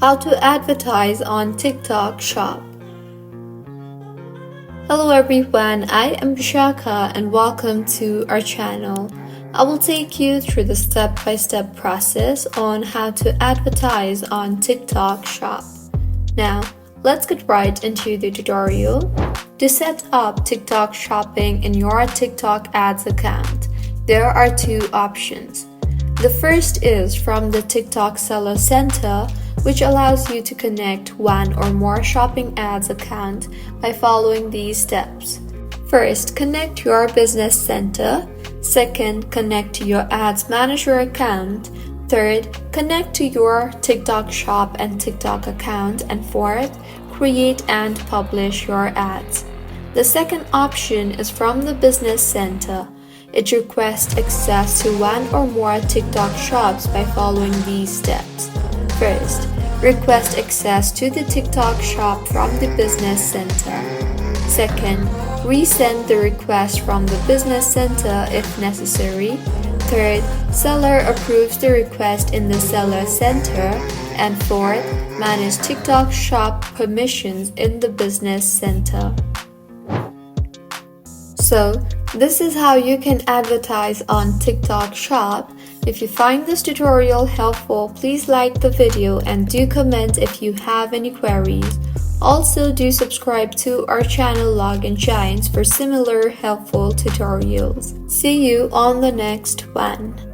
How to advertise on TikTok Shop. Hello everyone, I am Vishaka and welcome to our channel. I will take you through the step-by-step process on how to advertise on TikTok Shop. Now, let's get right into the tutorial. To set up TikTok shopping in your TikTok ads account, there are two options. The first is from the TikTok Seller Center, which allows you to connect one or more shopping ads account by following these steps. First, connect your business center. Second, connect to your ads manager account. Third, connect to your TikTok shop and TikTok account. And fourth, create and publish your ads. The second option is from the business center. It requests access to one or more TikTok shops by following these steps. First, request access to the TikTok shop from the business center. Second, resend the request from the business center if necessary. Third, seller approves the request in the seller center. And fourth, manage TikTok shop permissions in the business center. So, this is how you can advertise on TikTok Shop. If you find this tutorial helpful, please like the video and do comment if you have any queries. Also, do subscribe to our channel Login Giants for similar helpful tutorials. See you on the next one.